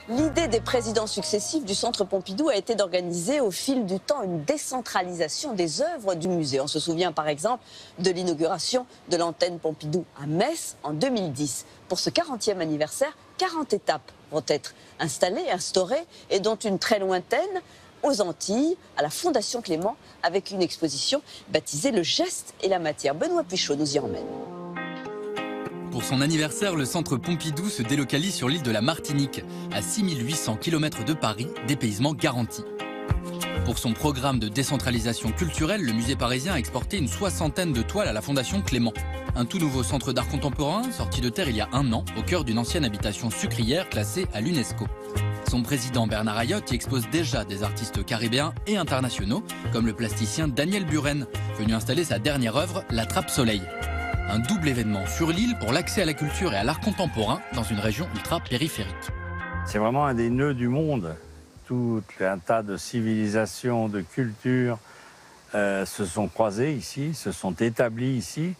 L'idée des présidents successifs du Centre Pompidou a été d'organiser au fil du temps une décentralisation des œuvres du musée. On se souvient par exemple de l'inauguration de l'antenne Pompidou à Metz en 2010. Pour ce 40e anniversaire, 40 étapes vont être installées, instaurées, et dont une très lointaine aux Antilles, à la Fondation Clément, avec une exposition baptisée Le geste et la matière. Benoît Puchot nous y emmène. Pour son anniversaire, le Centre Pompidou se délocalise sur l'île de la Martinique, à 6800 km de Paris, dépaysement garanti. Pour son programme de décentralisation culturelle, le musée parisien a exporté une soixantaine de toiles à la Fondation Clément. Un tout nouveau centre d'art contemporain, sorti de terre il y a un an, au cœur d'une ancienne habitation sucrière classée à l'UNESCO. Son président Bernard Ayotte y expose déjà des artistes caribéens et internationaux, comme le plasticien Daniel Buren, venu installer sa dernière œuvre, La Trappe-Soleil. Un double événement sur l'île pour l'accès à la culture et à l'art contemporain dans une région ultra-périphérique. C'est vraiment un des nœuds du monde. Tout un tas de civilisations, de cultures se sont croisées ici, se sont établies ici.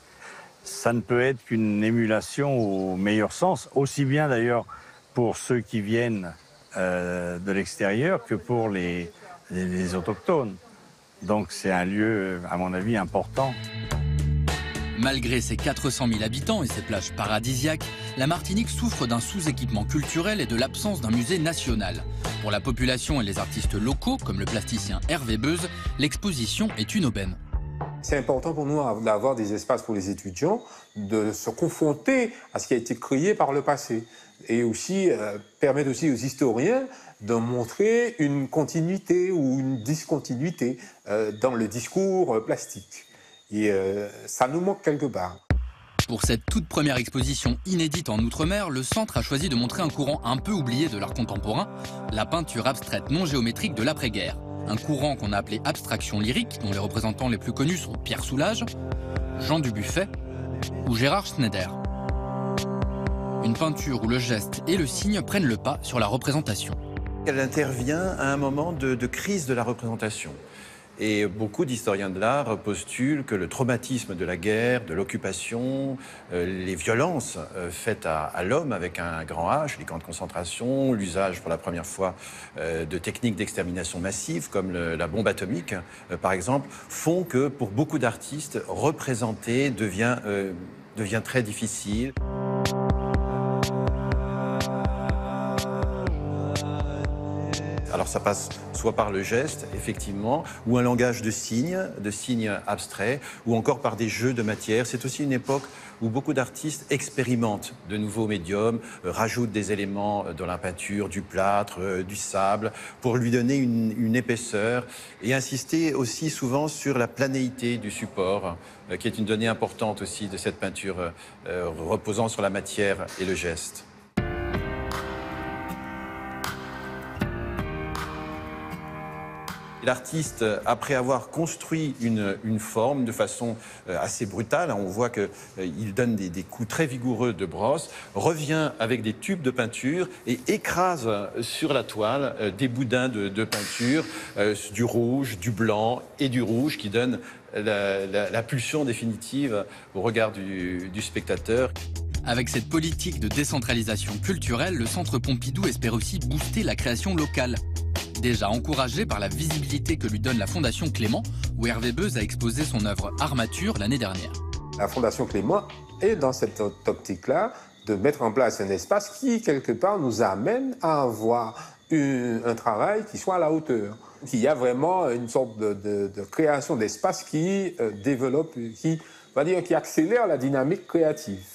Ça ne peut être qu'une émulation au meilleur sens, aussi bien d'ailleurs pour ceux qui viennent de l'extérieur que pour les autochtones. Donc c'est un lieu, à mon avis, important. Malgré ses 400 000 habitants et ses plages paradisiaques, la Martinique souffre d'un sous-équipement culturel et de l'absence d'un musée national. Pour la population et les artistes locaux, comme le plasticien Hervé Beuze, l'exposition est une aubaine. C'est important pour nous d'avoir des espaces pour les étudiants, de se confronter à ce qui a été créé par le passé. Et aussi permettre aussi aux historiens de montrer une continuité ou une discontinuité dans le discours plastique. Et ça nous manque quelque part. Pour cette toute première exposition inédite en Outre-mer, le centre a choisi de montrer un courant un peu oublié de l'art contemporain, la peinture abstraite non géométrique de l'après-guerre. Un courant qu'on a appelé abstraction lyrique, dont les représentants les plus connus sont Pierre Soulages, Jean Dubuffet ou Gérard Schneider. Une peinture où le geste et le signe prennent le pas sur la représentation. Elle intervient à un moment de crise de la représentation. Et beaucoup d'historiens de l'art postulent que le traumatisme de la guerre, de l'occupation, les violences faites à l'homme avec un grand H, les camps de concentration, l'usage pour la première fois de techniques d'extermination massive comme la bombe atomique, par exemple, font que pour beaucoup d'artistes, représenter devient très difficile. Alors ça passe soit par le geste, effectivement, ou un langage de signes abstraits, ou encore par des jeux de matière. C'est aussi une époque où beaucoup d'artistes expérimentent de nouveaux médiums, rajoutent des éléments dans la peinture, du plâtre, du sable, pour lui donner une épaisseur, et insister aussi souvent sur la planéité du support, qui est une donnée importante aussi de cette peinture reposant sur la matière et le geste. L'artiste, après avoir construit une forme de façon assez brutale, on voit qu'il donne des coups très vigoureux de brosse, revient avec des tubes de peinture et écrase sur la toile des boudins de peinture, du rouge, du blanc et du rouge qui donnent la pulsion définitive au regard du spectateur. Avec cette politique de décentralisation culturelle, le Centre Pompidou espère aussi booster la création locale. Déjà encouragé par la visibilité que lui donne la Fondation Clément, où Hervé Beuze a exposé son œuvre Armature l'année dernière. La Fondation Clément est dans cette optique-là de mettre en place un espace qui, quelque part, nous amène à avoir un travail qui soit à la hauteur. Il y a vraiment une sorte de création d'espace qui développe, qui accélère la dynamique créative.